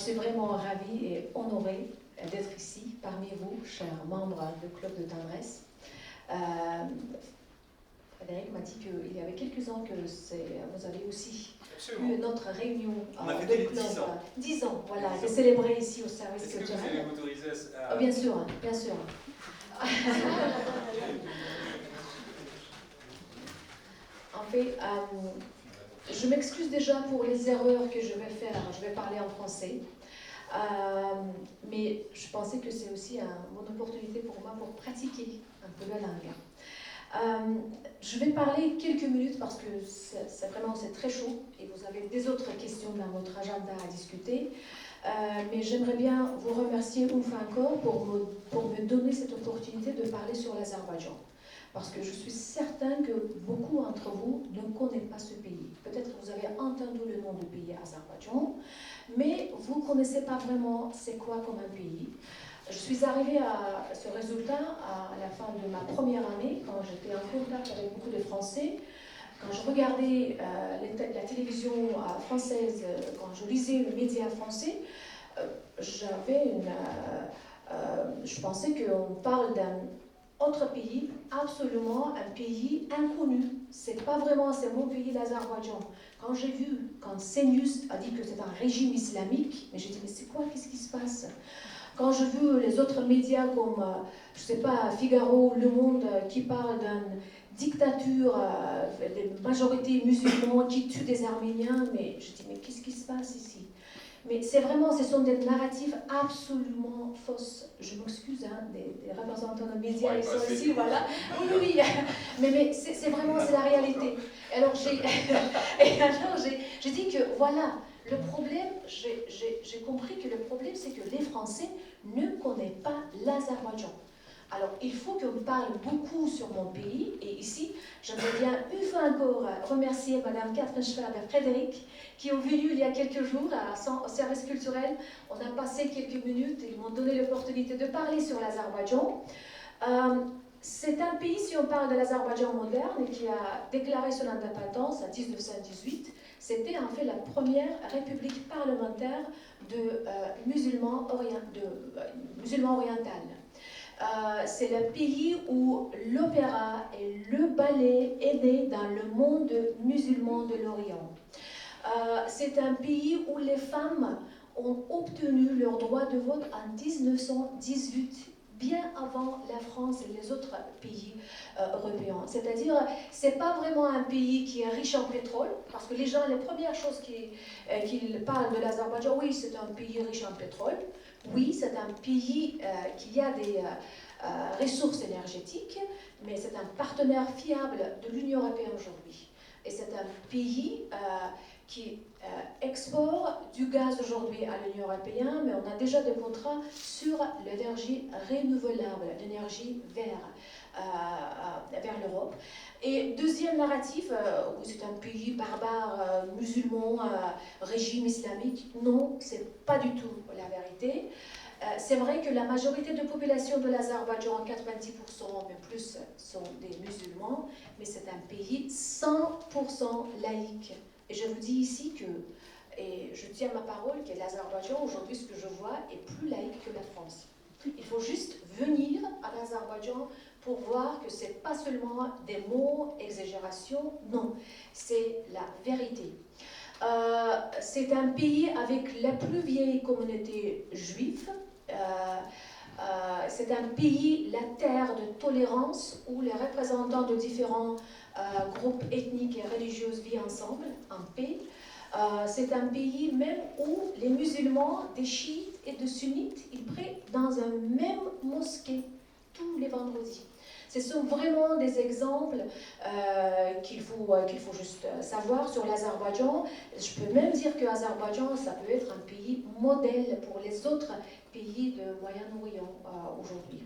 suis vraiment ravie et honorée d'être ici, parmi vous, chers membres du Club de Tendresse. Frédéric m'a dit qu'il y avait quelques ans que vous avez aussi eu notre réunion de club. 10 ans. 10 ans, voilà, c'est célébré ici au service culturel. Est-ce que vous allez m'autoriser à... Bien sûr, bien sûr. En fait, je m'excuse déjà pour les erreurs que je vais faire. Je vais parler en français. Mais je pensais que c'est aussi une opportunité pour moi pour pratiquer un peu la langue. Je vais parler quelques minutes parce que c'est très chaud et vous avez des autres questions dans votre agenda à discuter. Mais j'aimerais bien vous remercier une fois encore pour me donner cette opportunité de parler sur l'Azerbaïdjan. Parce que je suis certaine que beaucoup d'entre vous ne connaissent pas ce pays. Peut-être que vous avez entendu le nom du pays Azerbaïdjan, mais vous ne connaissez pas vraiment c'est quoi comme un pays. Je suis arrivée à ce résultat à la fin de ma première année, quand j'étais en contact avec beaucoup de Français. Quand je regardais la télévision française, quand je lisais les médias français, je pensais qu'on parle d'un autre pays, absolument un pays inconnu. C'est pas vraiment, c'est mon pays, l'Azerbaïdjan. Quand j'ai vu, quand CNews a dit que c'est un régime islamique, mais j'ai dit, mais c'est quoi, qu'est-ce qui se passe? Quand j'ai vu les autres médias comme, je sais pas, Figaro, Le Monde, qui parlent d'une dictature, des majorités musulmanes qui tuent des Arméniens, mais je dis, mais qu'est-ce qui se passe ici? Mais c'est vraiment, ce sont des narratifs absolument fausses. Je m'excuse, hein, des représentants de médias, ils sont ici, voilà. Oui, mais c'est vraiment, c'est la réalité. Alors j'ai dit que, voilà, le problème, j'ai compris que le problème, c'est que les Français ne connaissent pas l'Azerbaïdjan. Alors, il faut qu'on parle beaucoup sur mon pays, et ici, j'aimerais bien une fois encore remercier Madame Catherine Schwab et Frédéric, qui ont venu il y a quelques jours au service culturel. On a passé quelques minutes, et ils m'ont donné l'opportunité de parler sur l'Azerbaïdjan. C'est un pays, si on parle de l'Azerbaïdjan moderne, qui a déclaré son indépendance en 1918. C'était en fait la première république parlementaire de musulmans orientaux. C'est le pays où l'opéra et le ballet est né dans le monde musulman de l'Orient. C'est un pays où les femmes ont obtenu leur droit de vote en 1918, bien avant la France et les autres pays européens. C'est-à-dire, c'est pas vraiment un pays qui est riche en pétrole, parce que les gens, les premières choses qu'ils parlent de l'Azerbaïdjan, oui, c'est un pays riche en pétrole, oui, c'est un pays qui a des ressources énergétiques, mais c'est un partenaire fiable de l'Union européenne aujourd'hui. Et c'est un pays qui exporte du gaz aujourd'hui à l'Union européenne, mais on a déjà des contrats sur l'énergie renouvelable, l'énergie vers l'Europe. Et deuxième narratif, c'est un pays barbare, musulman, régime islamique. Non, c'est pas du tout la vérité. C'est vrai que la majorité de la population de l'Azerbaïdjan, 90% mais plus, sont des musulmans, mais c'est un pays 100% laïque. Et je vous dis ici que, et je tiens ma parole, que l'Azerbaïdjan, aujourd'hui, ce que je vois, est plus laïque que la France. Il faut juste venir à l'Azerbaïdjan pour voir que ce n'est pas seulement des mots, exagérations, non, c'est la vérité. C'est un pays avec la plus vieille communauté juive. C'est un pays, la terre de tolérance, où les représentants de différents groupes ethniques et religieux vivent ensemble, en paix. C'est un pays même où les musulmans, des chiites et des sunnites, ils prient dans un même mosquée tous les vendredis. Ce sont vraiment des exemples qu'il faut juste savoir sur l'Azerbaïdjan. Je peux même dire que l'Azerbaïdjan, ça peut être un pays modèle pour les autres pays de Moyen-Orient aujourd'hui.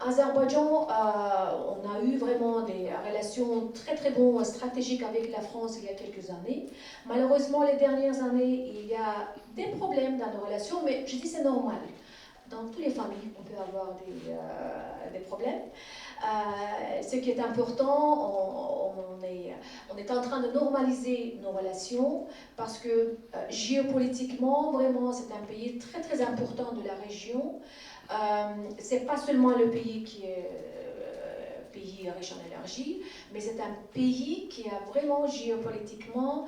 Azerbaïdjan, on a eu vraiment des relations très très bonnes stratégiques avec la France il y a quelques années. Malheureusement, les dernières années, il y a des problèmes dans nos relations, mais je dis c'est normal. Dans toutes les familles, on peut avoir des problèmes. Ce qui est important, on est en train de normaliser nos relations parce que géopolitiquement, vraiment, c'est un pays très très important de la région. C'est pas seulement le pays qui est pays riche en énergie, mais c'est un pays qui a vraiment géopolitiquement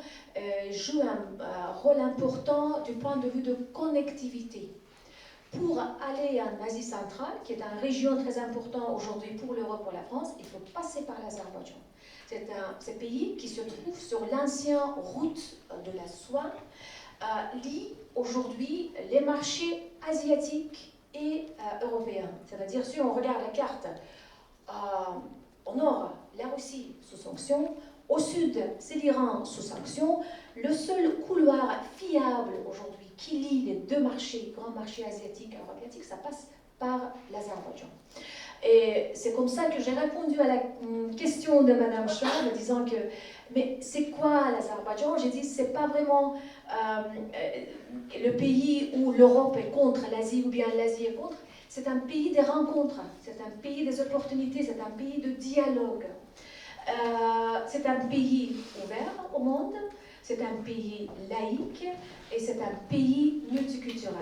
joué un rôle important du point de vue de connectivité. Pour aller en Asie centrale, qui est une région très importante aujourd'hui pour l'Europe, pour la France, il faut passer par l'Azerbaïdjan. C'est un pays qui se trouve sur l'ancienne route de la soie, lie aujourd'hui les marchés asiatiques et européens. C'est-à-dire, si on regarde la carte, au nord, la Russie sous sanction, au sud, c'est l'Iran sous sanction. Le seul couloir fiable aujourd'hui qui lie les deux marchés, grands marchés asiatiques et européens, ça passe par l'Azerbaïdjan. Et c'est comme ça que j'ai répondu à la question de Madame Schwab, en disant que, mais c'est quoi l'Azerbaïdjan? J'ai dit, c'est pas vraiment le pays où l'Europe est contre l'Asie ou bien l'Asie est contre. C'est un pays des rencontres, c'est un pays des opportunités, c'est un pays de dialogue. C'est un pays ouvert au monde, c'est un pays laïque et c'est un pays multiculturel.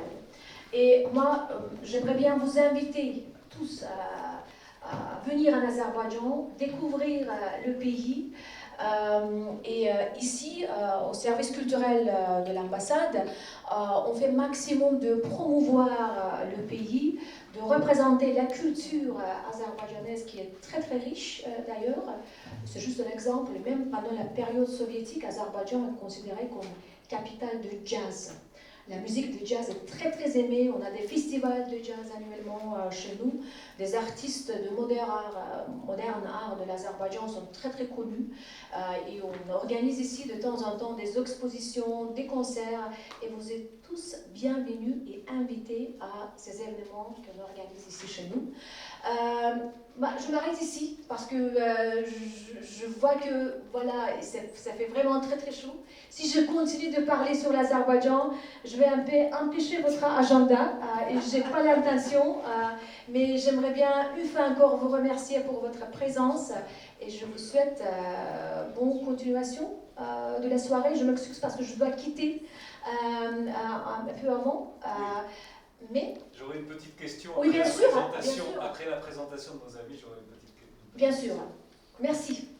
Et moi, j'aimerais bien vous inviter tous à venir en Azerbaïdjan, découvrir le pays. Ici, au service culturel de l'ambassade, on fait maximum de promouvoir le pays, de représenter la culture azerbaïdjanaise qui est très très riche d'ailleurs. C'est juste un exemple, même pendant la période soviétique, Azerbaïdjan est considéré comme capitale de jazz. La musique de jazz est très très aimée, on a des festivals de jazz annuellement chez nous. Des artistes de modern art de l'Azerbaïdjan sont très très connus et on organise ici de temps en temps des expositions, des concerts et vous êtes tous bienvenus et invités à ces événements qu'on organise ici chez nous. Je m'arrête ici parce que je vois que voilà, ça fait vraiment très très chaud. Si je continue de parler sur l'Azerbaïdjan, je vais un peu empêcher votre agenda et je n'ai pas l'intention, mais j'aimerais bien une fois encore vous remercier pour votre présence et je vous souhaite bonne continuation de la soirée. Je m'excuse parce que je dois quitter un peu avant. Mais j'aurais une petite question oui, bien sûr, après la présentation de nos amis, j'aurais une petite question. Bien sûr. Merci.